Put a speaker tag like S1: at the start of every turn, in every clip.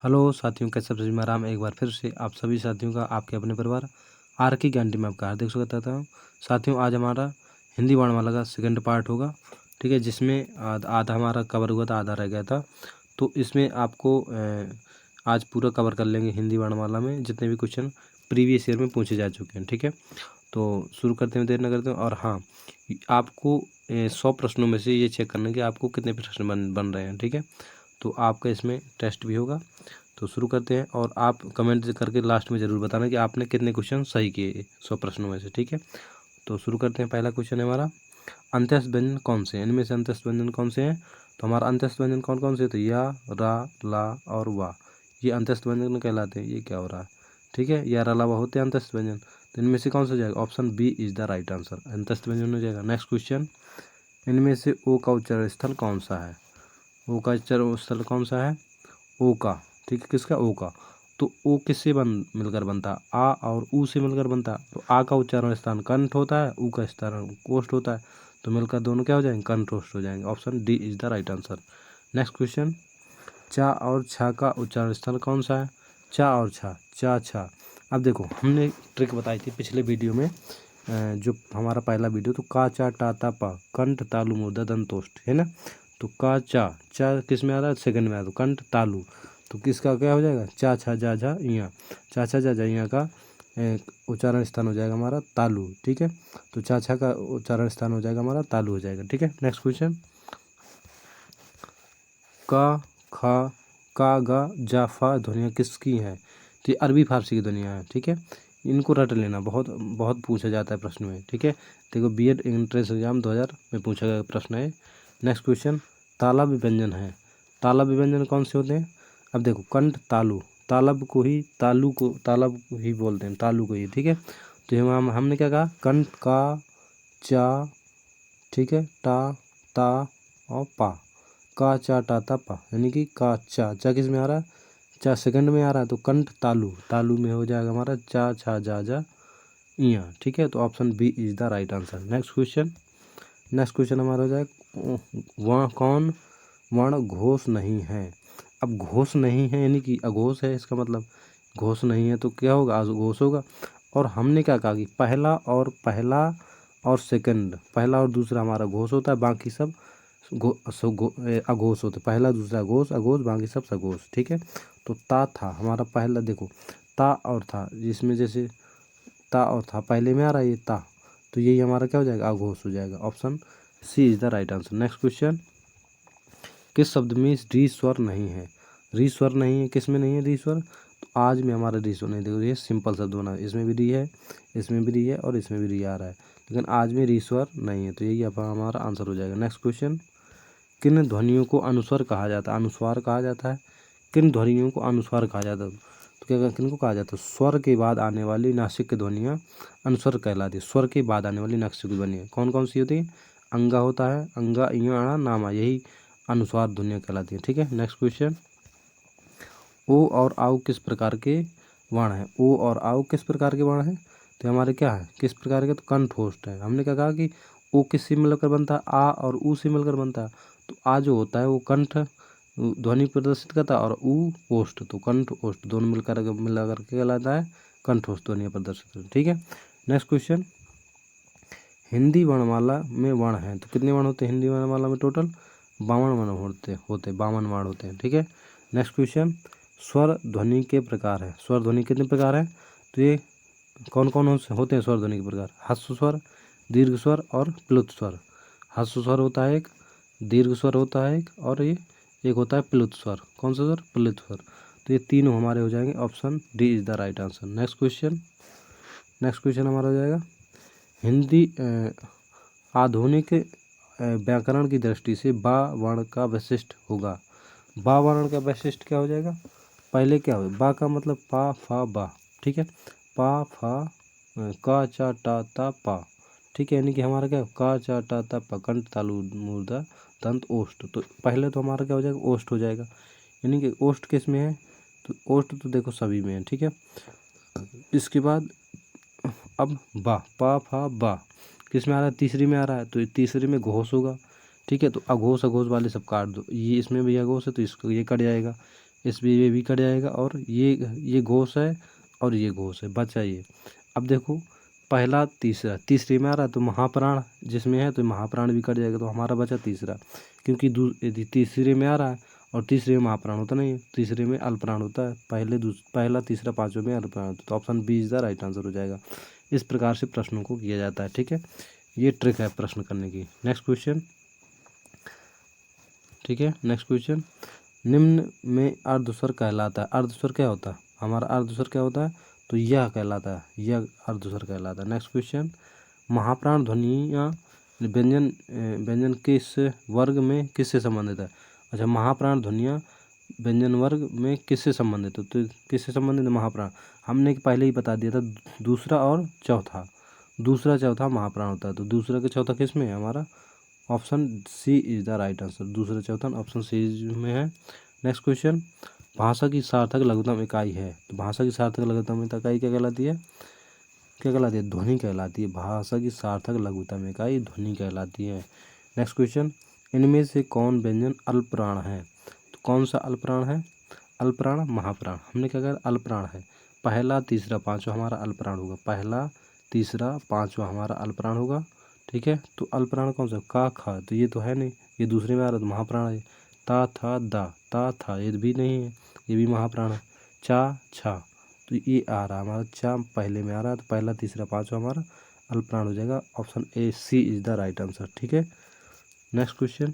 S1: Hello साथियों, कैसे सब मैं राम एक बार फिर से आप सभी साथियों का आपके अपने परिवार आर की ज्ञान टीम में आपका हार्दिक स्वागत करता हूँ। साथियों, आज हमारा हिंदी वर्णमाला का सेकंड पार्ट होगा, ठीक है, जिसमें आधा हमारा कवर हुआ था, आधा रह गया था। तो इसमें आपको आज पूरा कवर कर लेंगे हिंदी वर्णमाला में जितने भी क्वेश्चन प्रीवियस ईयर में पूछे जा चुके हैं, ठीक है। तो शुरू करते हैं, देर न करते हैं। और हाँ, आपको 100 प्रश्नों में से ये चेक करना है कि आपको कितने प्रश्न बन रहे हैं, ठीक है। तो आपका इसमें टेस्ट भी होगा। तो शुरू करते हैं और आप कमेंट करके लास्ट में ज़रूर बताना कि आपने कितने क्वेश्चन सही किए 100 प्रश्नों में से, ठीक है। तो शुरू करते हैं। पहला क्वेश्चन है हमारा, अंत्यस्थ व्यंजन कौन से हैं? इनमें से अंत्यस्थ व्यंजन कौन से हैं? तो हमारा अंत्यस्थ व्यंजन कौन कौन से? तो या, रा, ला और वा, ये अंत्यस्थ व्यंजन कहलाते हैं। ये क्या हो रहा है, ठीक है। या, रा, ला, वा होते हैं अंत्यस्थ व्यंजन। तो इनमें से कौन सा जाएगा? Option B is the right answer, अंत्यस्थ व्यंजन हो जाएगा। नेक्स्ट क्वेश्चन, इनमें से ओ का उच्चारण स्थल कौन सा है? ओ का उच्चारण स्थल कौन सा है? ओ का, ठीक है। किसका? ओ का। तो ओ किससे मिलकर बनता है? आ और ऊ से मिलकर बनता है। तो आ का उच्चारण स्थान कंठ होता है, ऊ का स्थान कोष्ठ होता है। तो मिलकर दोनों क्या हो जाएंगे? कंठोष्ठ हो जाएंगे। Option D is the right answer. Next question, चा और छा का उच्चारण स्थल कौन सा है? चा और छा, चा छा। अब देखो, हमने ट्रिक बताई थी पिछले वीडियो में, जो हमारा पहला वीडियो, तो का चा टा ता पा कंठ तालु मूर्धा दंतोष्ठ, है ना। तो का चा, चा किस में आ रहा है? सेकंड में आ रहा है, तो कंठ तालु। तो किसका क्या हो जाएगा? चा छा जा झा इया, चा छा जा झा इया का उच्चारण स्थान हो जाएगा हमारा तालु, ठीक है। तो चा छा का उच्चारण स्थान हो जाएगा हमारा तालु हो जाएगा, ठीक है। नेक्स्ट क्वेश्चन, का, खा, का, गा, जा, फा ध्वनियाँ किसकी हैं? तो ये अरबी फारसी की ध्वनियाँ हैं, ठीक है। इनको रट लेना, बहुत बहुत पूछा जाता है प्रश्न में, ठीक है। देखो, बीएड एंट्रेंस एग्जाम 2000 में पूछा गया प्रश्न है। नेक्स्ट क्वेश्चन, ताला विभंजन है। ताला विभंजन कौन से होते हैं? अब देखो, कंठ तालु, तालब को ही तालु को तालब ही बोलते हैं, तालु को ही, ठीक है। तो हमने क्या कहा? कंठ का, चा, ठीक है, टा, ता और पा, का चा टा ता पा, यानी कि का चा, चा किस में आ रहा है? चा सेकंड में आ रहा है। तो कंठ तालु, तालु में हो जाएगा हमारा चा छा जा जा इया, ठीक है। तो option B is the right answer. Next question, next question हमारा हो जाएगा, वहाँ कौन वर्ण घोष नहीं है? अब घोष नहीं है यानी कि अघोष है, इसका मतलब घोष नहीं है तो क्या होगा? अघोष होगा। और हमने क्या कहा कि पहला और सेकंड, पहला और दूसरा हमारा घोष होता है, बाकी सब अघोष होते। पहला दूसरा घोष अघोष, बाकी सब सघोष, ठीक है। तो ता था हमारा पहला, देखो ता और था, जिसमें जैसे ता और था पहले में आ रहा है ये ता, तो यही हमारा क्या हो जाएगा? अघोष हो जाएगा। Option C is the right answer. Next question, किस शब्द में री स्वर नहीं है? री स्वर नहीं है, किस में नहीं है री स्वर? तो आज में हमारा री स्वर नहीं, देखो ये सिंपल शब्द बना, इसमें भी री है, इसमें भी री है और इसमें भी री आ रहा है, लेकिन आज में री स्वर नहीं है। तो यही हमारा आंसर हो जाएगा। नेक्स्ट क्वेश्चन, किन ध्वनियों को अनुस्वर कहा जाता है? अनुस्वार कहा जाता है। किन ध्वनियों को अनुस्वार कहा जाता है? तो क्या किन को कहा जाता है? स्वर के बाद आने वाली नासिक की ध्वनियाँ अनुस्वर कहलाती है। स्वर के बाद आने वाली नासिक की ध्वनियाँ कौन कौन सी होती है? अंगा होता है, अंगा, इया, अणा, नामा, यही अनुस्वार ध्वनियाँ कहलाती है, ठीक है। नेक्स्ट क्वेश्चन, ओ और आउ किस प्रकार के वर्ण है? ओ और आउ किस प्रकार के वर्ण है? तो हमारे क्या है? किस प्रकार के? तो कंठोष्ठ है। हमने क्या कहा कि ओ किससे मिलकर बनता है? आ और ऊ से मिलकर बनता है। तो आ जो होता है वो कंठ ध्वनि प्रदर्शित करता है और ऊ ओष्ठ, तो कंठ ओष्ठ दोनों मिलाकर के कहलाता है कंठोष्ठ ध्वनि प्रदर्शित करता है, ठीक है। नेक्स्ट क्वेश्चन, हिंदी वर्णमाला में वर्ण हैं तो कितने वर्ण होते हैं? हिंदी वर्णमाला में टोटल 52 वर्ण होते 52 वर्ण होते हैं, ठीक है। नेक्स्ट क्वेश्चन, स्वर ध्वनि के प्रकार है। स्वर ध्वनि कितने प्रकार है? तो ये कौन कौन होते हैं स्वर ध्वनि के प्रकार? ह्रस्व स्वर, दीर्घ स्वर और प्लुत स्वर। ह्रस्व स्वर होता है एक, दीर्घ स्वर होता है एक, और ये एक होता है प्लुत स्वर। कौन सा स्वर? प्लुत स्वर। तो ये तीनों हमारे हो जाएंगे। Option D is the right answer. Next question, next question हमारा हो जाएगा, हिंदी आधुनिक व्याकरण की दृष्टि से बा वर्ण का वैशिष्ट होगा। बा वर्ण का वैशिष्ट क्या हो जाएगा? पहले क्या हो? बा का मतलब पा फा बा, ठीक है। पा फा का चा टा ता पा, ठीक है। यानी कि हमारा क्या? का चा टा ता पा, कंठ तालु मूर्धा दंत ओष्ठ। तो पहले तो हमारा क्या हो जाएगा? ओष्ठ हो जाएगा। यानी कि ओष्ठ किस में है? तो ओष्ठ तो देखो सभी में है, ठीक है। इसके बाद अब बा, पा फा बा किस में आ रहा है? तीसरी में आ रहा है, तो तीसरी में घोष होगा, ठीक है। तो अघोष अघोष वाले सब काट दो, ये इसमें भी अघोष है तो इसको ये कट जाएगा। इस ये भी कट जाएगा, और ये घोष है और ये घोष है, बचा ये। अब देखो पहला तीसरा, तीसरे में आ रहा है तो महाप्राण जिसमें है तो महाप्राण भी कट जाएगा, तो हमारा बचा तीसरा, क्योंकि यदि तीसरे में आ रहा है और तीसरे में महाप्राण होता नहीं है, तीसरे में अल्पप्राण होता है, पहला तीसरा पांचवें में अल्पप्राण होता है, तो option B is the right answer हो जाएगा। इस प्रकार से प्रश्नों को किया जाता है, ठीक है, ये ट्रिक है प्रश्न करने की। नेक्स्ट क्वेश्चन, ठीक है, नेक्स्ट क्वेश्चन, निम्न में अर्धस्वर कहलाता है, अर्धस्वर क्या होता है, हमारा अर्धस्वर क्या होता है, तो यह कहलाता है, यह अर्धस्वर कहलाता है। नेक्स्ट क्वेश्चन, महाप्राण ध्वनियाँ व्यंजन व्यंजन किस वर्ग में किससे संबंधित है। अच्छा, महाप्राण ध्वनियाँ व्यंजन वर्ग में किससे संबंधित है, तो किससे संबंधित है महाप्राण, हमने पहले ही बता दिया था, दूसरा और चौथा, दूसरा चौथा महाप्राण होता है, तो दूसरा के चौथा किस में है, हमारा option C is the right answer, दूसरा चौथा ऑप्शन सी में है। नेक्स्ट क्वेश्चन, भाषा की सार्थक लघुत्तम इकाई है, तो भाषा की सार्थक लघुत्तम इकाई क्या कहलाती है, क्या कहलाती है, ध्वनि कहलाती है, भाषा की सार्थक लघुत्तम इकाई ध्वनि कहलाती है। नेक्स्ट क्वेश्चन, इनमें से कौन व्यंजन अल्पप्राण है, तो कौन सा अल्पप्राण है, अल्पप्राण महाप्राण, हमने क्या कहा अल्पप्राण है, पहला तीसरा पांचवा हमारा अल्पप्राण होगा, पहला तीसरा पांचवा हमारा अल्पप्राण होगा, ठीक है। तो अल्पप्राण कौन सा, का खा, तो ये तो है नहीं, ये दूसरे में आ रहा तो महाप्राण है। ता था दा, ता था ये भी नहीं है, ये भी महाप्राण है। चा छा, तो ये आ रहा है हमारा चा पहले में आ रहा है, तो पहला तीसरा पांचवा हमारा अल्पप्राण हो जाएगा, option A C is the right answer, ठीक है। नेक्स्ट क्वेश्चन,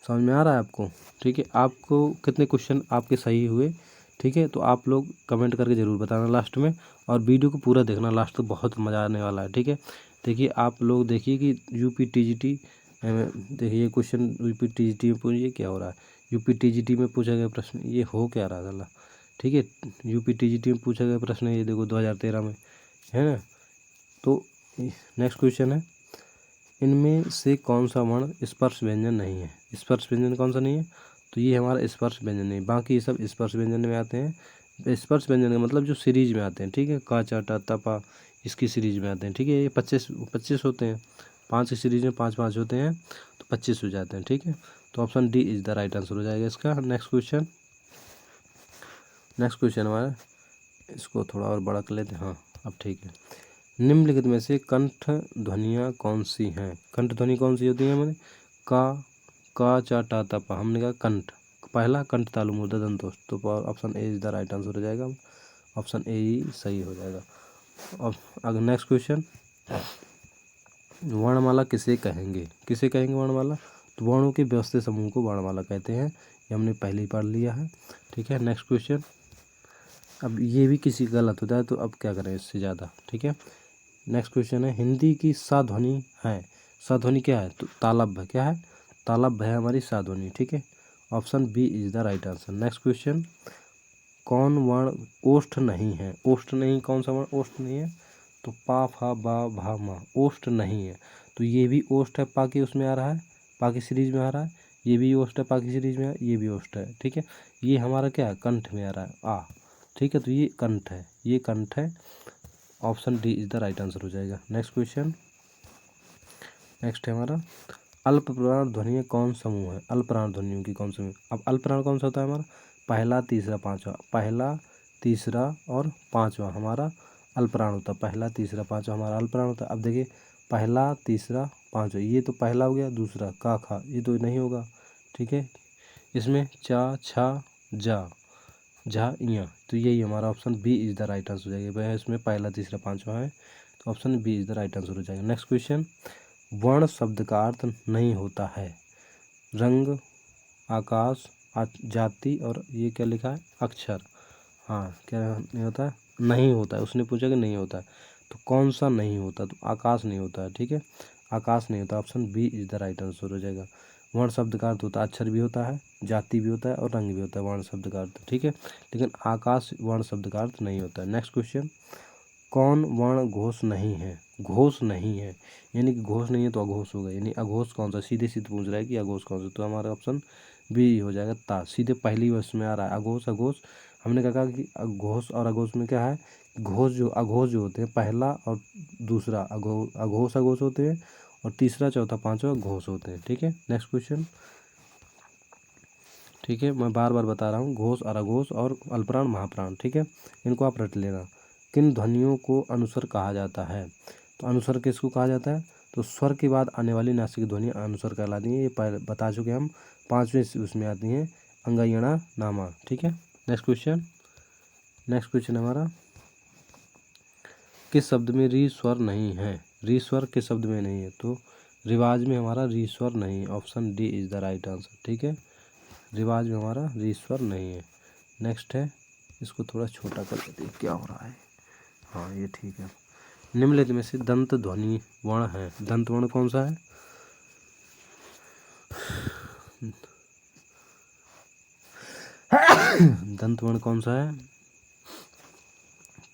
S1: समझ में आ रहा है आपको, ठीक है, आपको कितने क्वेश्चन आपके सही हुए, ठीक है, तो आप लोग कमेंट करके ज़रूर बताना लास्ट में, और वीडियो को पूरा देखना लास्ट तो बहुत मज़ा आने वाला है, ठीक है। देखिए आप लोग देखिए कि यूपी टीजीटी, देखिए क्वेश्चन यूपी टीजीटी में पूछिए क्या हो रहा है, यूपी टीजीटी में पूछा गया प्रश्न ये हो क्या रहा है, ठीक है, यूपी टीजीटी में पूछा गया प्रश्न ये देखो 2013 में है ना। तो नेक्स्ट क्वेश्चन है, इनमें से कौन सा वर्ण स्पर्श व्यंजन नहीं है, स्पर्श व्यंजन कौन सा नहीं है, तो ये हमारा स्पर्श व्यंजन नहीं, बाकी सब स्पर्श व्यंजन में आते हैं। स्पर्श व्यंजन का मतलब जो सीरीज में आते हैं, ठीक है, का चा टा तपा इसकी सीरीज में आते हैं, ठीक है, ये 25 होते हैं, 5 की सीरीज में 5 होते हैं, तो 25 हो जाते हैं, ठीक है, तो option D is the right answer हो जाएगा इसका। नेक्स्ट क्वेश्चन, नेक्स्ट क्वेश्चन हमारा, इसको थोड़ा और बड़ा कर लेते हैं, हाँ अब ठीक है, निम्नलिखित में से कंठ ध्वनियाँ कौन सी हैं, कंठ ध्वनि कौन सी होती है हमारे, का चा टा ता पा, हमने कहा कंठ, पहला कंठ तालु मूर्धा दंतोष, तो option A is the right answer हो जाएगा, ऑप्शन ए ही सही हो जाएगा। और अगर नेक्स्ट क्वेश्चन, वर्णमाला किसे कहेंगे, किसे कहेंगे वर्णमाला, तो वर्णों के व्यवस्थित समूह को वर्णमाला कहते हैं, ये हमने पहले ही पढ़ लिया है, ठीक है। नेक्स्ट क्वेश्चन, अब ये भी किसी का गलत होता है तो अब क्या करें इससे ज़्यादा, ठीक है। नेक्स्ट क्वेश्चन है, हिंदी की साध्वनि है, साध्वनि क्या है, तो तालब्य, क्या है, तालब्य है हमारी साध्वनि, ठीक है, option B is the right answer. Next question, कौन वर्ण ओष्ठ नहीं है, ओष्ठ नहीं, कौन सा वर्ण ओष्ठ नहीं है, तो पा फा बा भा मा ओष्ठ नहीं है, तो ये भी ओष्ठ है, पा की उसमें आ रहा है, पा की सीरीज में आ रहा है, ये भी ओष्ठ है, पा की सीरीज में ये भी ओष्ठ है, ठीक है, ये हमारा क्या है कंठ में आ रहा है आ, ठीक है, तो ये कंठ है, ये कंठ है, option D is the right answer हो जाएगा। नेक्स्ट क्वेश्चन, नेक्स्ट है हमारा, अल्पप्राण ध्वनियाँ कौन समूह है, अल्पप्राण ध्वनियों की कौन समूह, अब अल्पप्राण कौन सा होता है हमारा, पहला तीसरा पांचवा, पहला तीसरा और पांचवा हमारा अल्पप्राण होता है, पहला तीसरा पांचवा हमारा अल्पप्राण होता है। अब देखिए पहला तीसरा पांचवा, ये तो पहला हो गया, दूसरा का खा ये तो नहीं होगा, ठीक है, इसमें चा छा जा झा इया, तो यही हमारा option B is the right answer हो जाएगा, वह इसमें पहला तीसरा पांचवा है, तो option B is the right answer हो जाएगा। नेक्स्ट क्वेश्चन, वर्ण शब्द का अर्थ नहीं होता है, रंग, आकाश, जाति और ये क्या लिखा है अक्षर, हाँ क्या नहीं होता है, नहीं होता है, उसने पूछा कि नहीं होता है, तो कौन सा नहीं होता, तो आकाश नहीं होता है, ठीक है, आकाश नहीं होता, option B is the right answer हो जाएगा। वर्ण शब्द का अर्थ होता है अक्षर भी होता है, जाति भी होता है और रंग भी होता है वर्ण शब्द का अर्थ, ठीक है, लेकिन आकाश वर्ण शब्द का अर्थ नहीं होता है। नेक्स्ट क्वेश्चन, कौन वर्ण घोष नहीं है, घोष नहीं है यानी कि घोष नहीं है तो अघोष होगा, यानी अघोष कौन सा, सीधे सीधे पूछ रहा है कि अघोष कौन सा, तो हमारा ऑप्शन बी हो जाएगा ता, सीधे पहली वर्ष में आ रहा है अघोष, अघोष हमने कहा कि घोष और अघोष में क्या है, घोष जो अघोष जो होते हैं पहला और दूसरा अघोष अघोष होते हैं, और तीसरा चौथा पांचवा घोष होते हैं, ठीक है। नेक्स्ट क्वेश्चन, ठीक है, मैं बार बार बता रहा हूँ, घोष, अराघोष और अल्पप्राण, महाप्राण। ठीक है, इनको आप रट लेना। किन ध्वनियों को अनुस्वर कहा जाता है? तो अनुस्वर किसको कहा जाता है? तो स्वर के बाद आने वाली नासिक ध्वनि अनुस्वर कहलाती है। ये बता चुके हम, 5वें उसमें आती हैं, अंगायणा नामा। ठीक है, नेक्स्ट क्वेश्चन हमारा, किस शब्द में री स्वर नहीं है? री स्वर किस शब्द में नहीं है? तो रिवाज में हमारा री स्वर नहीं है। Option D is the right answer. ठीक है, रिवाज में हमारा री स्वर नहीं है। नेक्स्ट है, इसको थोड़ा छोटा कर देते हैं, क्या हो रहा है। हाँ, ये ठीक है। निम्नलिखित में से दंत ध्वनि वर्ण है। दंत वर्ण कौन सा है? दंत वर्ण कौन सा है?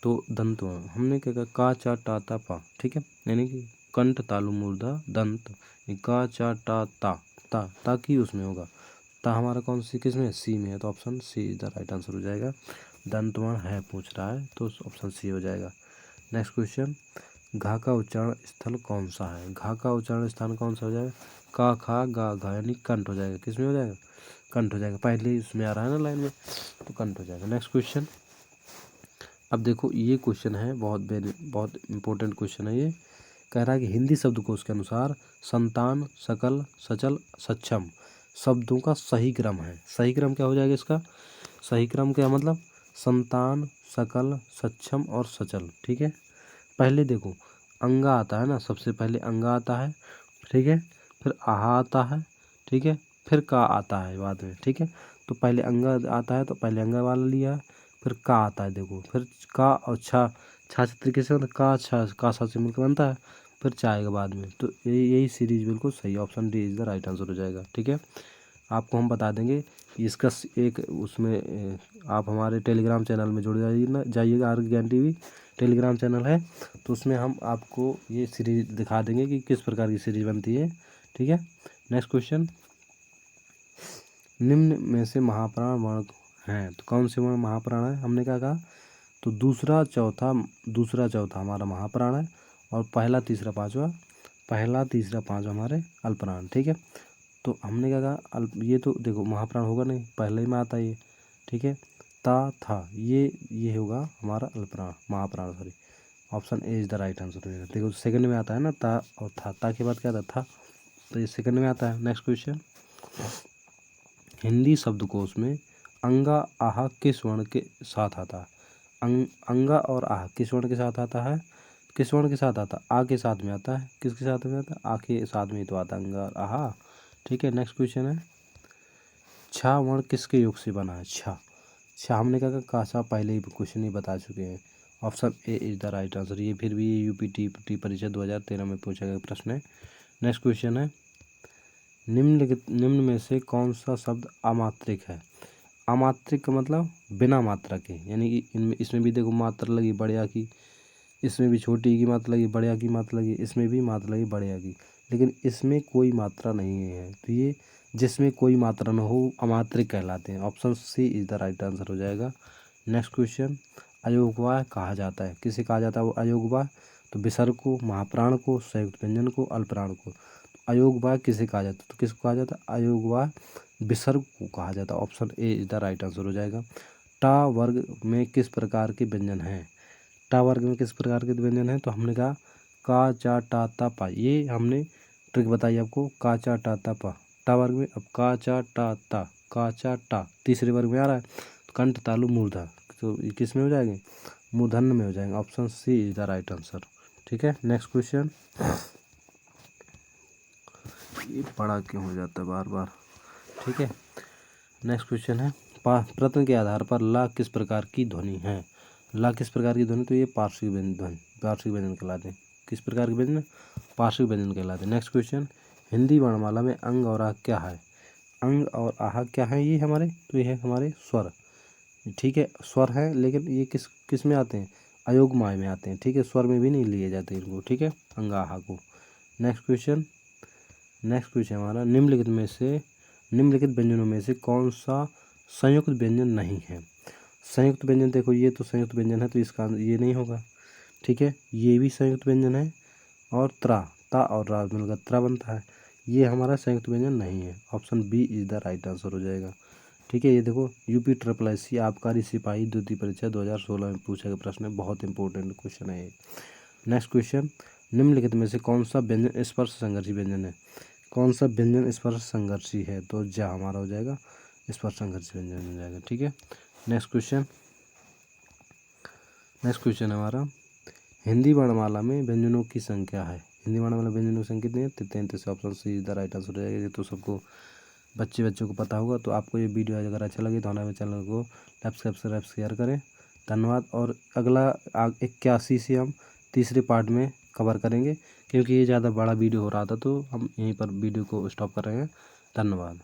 S1: तो दंत वर्ण हमने क्या कहा, का चा टा ता पा। ठीक है, यानी कि कंठ तालु मूर्धा दंत, का चा टा ता ताकि उसमें होगा। ता हमारा कौन सी किस में? सी में है, तो option C is the right answer हो जाएगा। दंत वर्ण है पूछ रहा है, तो ऑप्शन सी हो जाएगा। नेक्स्ट क्वेश्चन, घा का उच्चारण स्थल कौन सा है? घा का उच्चारण स्थान कौन सा हो जाएगा? का खा गा घा, यानी कंठ हो जाएगा। किस में हो जाएगा? कंठ हो जाएगा। पहले ही उसमें आ रहा है ना लाइन में, तो कंठ हो जाएगा। नेक्स्ट क्वेश्चन, अब देखो ये क्वेश्चन है बहुत इंपॉर्टेंट क्वेश्चन है। ये कह रहा है कि हिंदी शब्दकोश के अनुसार संतान, सकल, सचल, सक्षम शब्दों का सही क्रम है। सही क्रम क्या हो जाएगा इसका? सही क्रम क्या मतलब? संतान, सकल, सक्षम और सचल। ठीक है, पहले देखो अंगा आता है ना, सबसे पहले अंगा आता है। ठीक है, फिर आहा आता है। ठीक है, फिर का आता है बाद में। ठीक है, तो पहले अंगा आता है, तो पहले अंगा वाला लिया, फिर का आता है। देखो फिर का और छा, छा से तरीके से का छा, का सा से मिलकर बनता है, फिर चाहेगा बाद में। तो यही सीरीज बिल्कुल सही, option D is the right answer हो जाएगा। ठीक है, आपको हम बता देंगे इसका एक उसमें आप हमारे टेलीग्राम चैनल में जुड़ जाइएगा। आर ज्ञान टीवी टेलीग्राम चैनल है, तो उसमें हम आपको ये सीरीज दिखा देंगे कि किस प्रकार की सीरीज बनती है। ठीक है, नेक्स्ट क्वेश्चन, निम्न में से महाप्राण वर्ण हैं, तो कौन से वर्ण महाप्राण है? हमने क्या कहा, तो दूसरा चौथा हमारा महाप्राण है, और पहला तीसरा पांचवा हमारे अल्पप्राण। ठीक है, तो हमने क्या कहा, ये तो देखो महाप्राण होगा नहीं, पहले ही में आता है ये। ठीक है, ता था, ये होगा हमारा अल्पप्राण, महाप्राण sorry. Option A is the right answer हो जाएगा। देखो सेकंड में आता है ना ता और था के बाद क्या था, तो ये सेकंड में आता है। नेक्स्ट क्वेश्चन, हिंदी शब्दकोश में अंगा आहा किस वर्ण के साथ आता है? अंगा और आहा किस वर्ण के साथ आता है? किस वर्ण के साथ आता है? आ के साथ में आता है। किसके साथ में आता है? आ के साथ में तो आता है अंगा और आहा। ठीक है, नेक्स्ट क्वेश्चन है, छा वर्ण किसके योग से बना है? छा हमने कहा कासा पहले ही क्वेश्चन ही बता चुके हैं। Option A is the right answer. ये फिर भी ये यूपी परीक्षा 2013 में पूछा गया प्रश्न है। नेक्स्ट क्वेश्चन है, निम्न में से कौन सा शब्द अमात्रिक है? अमात्रिक का मतलब बिना मात्रा के, यानी कि इसमें भी देखो मात्रा लगी बढ़िया की, इसमें भी छोटी की मात्रा लगी, बढ़िया की मात्रा लगी, इसमें भी मात्रा लगी बढ़िया की, लेकिन इसमें कोई मात्रा नहीं है। तो ये जिसमें कोई मात्रा न हो अमात्रिक कहलाते हैं। Option C is the right answer हो जाएगा। नेक्स्ट क्वेश्चन, अयोगवाह कहा जाता है, किसे कहा जाता है वो अयोगवाह? तो विसर्ग को, महाप्राण को, संयुक्त व्यंजन को, अल्पप्राण को। अयोगवाह किसे कहा जाता है? तो किसको कहा जाता है? अयोगवाह विसर्ग को कहा जाता है। Option A is the right answer हो जाएगा। टा वर्ग में किस प्रकार के व्यंजन हैं? टा वर्ग में किस प्रकार के व्यंजन हैं? तो हमने कहा का चा टा ता पा, ये हमने ट्रिक बताई आपको, का चा टा ता पा टा वर्ग में। अब का चा टा ता, का चा टा तीसरे वर्ग में आ रहा है, तो कंठ तालु मूर्धा, तो ये किस में हो जाएंगे? मूर्धन्य में हो जाएंगे। Option C is the right answer. ठीक है, नेक्स्ट क्वेश्चन, ये बड़ा क्यों हो जाता है बार बार? ठीक है, नेक्स्ट क्वेश्चन है, प्रश्न के आधार पर ला किस प्रकार की ध्वनि है? ला किस प्रकार की ध्वनि? तो ये पार्श्विक व्यंजन कहलाते हैं। किस प्रकार के व्यंजन? पार्श्विक व्यंजन कहलाते हैं। नेक्स्ट क्वेश्चन, हिंदी वर्णमाला में अंग और आह क्या है? अंग और आह क्या है? ये हमारे, तो ये है हमारे स्वर। ठीक है, स्वर है, लेकिन ये किस में आते हैं? अयोगमाय में आते हैं। ठीक है, स्वर में भी नहीं लिए जाते इनको। ठीक है, अंग आह को। नेक्स्ट क्वेश्चन हमारा, निम्नलिखित व्यंजनों में से कौन सा संयुक्त व्यंजन नहीं है? संयुक्त व्यंजन देखो, ये तो संयुक्त व्यंजन है, तो इसका ये नहीं होगा। ठीक है, ये भी संयुक्त व्यंजन है, और ता और रा मिलकर त्रा बनता है, ये हमारा संयुक्त व्यंजन नहीं है। Option B is the right answer हो जाएगा। ठीक है। ये देखो UPSSC आबकारी सिपाही द्वितीय परीक्षा 2016 में पूछा गया प्रश्न है, बहुत इंपॉर्टेंट क्वेश्चन है ये। नेक्स्ट क्वेश्चन, निम्नलिखित में से कौन सा व्यंजन स्पर्श संघर्षी व्यंजन है? कौन सा व्यंजन स्पर्श संघर्षी है? तो जा हमारा हो जाएगा स्पर्श संघर्षी व्यंजन हो जाएगा। ठीक है। नेक्स्ट क्वेश्चन है हमारा, हिंदी वर्णमाला में व्यंजनों की संख्या है। हिंदी वर्णमाला में व्यंजनों की संख्या कितनी है? 33। Option C is the right answer हो जाएगा। ये तो सबको बच्चों को पता होगा। तो आपको ये वीडियो अगर अच्छा लगे तो हमारे चैनल को सब्सक्राइब शेयर करें। धन्यवाद। और अगला 81 से हम तीसरे पार्ट में कवर करेंगे, क्योंकि ये ज़्यादा बड़ा वीडियो हो रहा था तो हम यहीं पर वीडियो को स्टॉप कर रहे हैं। धन्यवाद।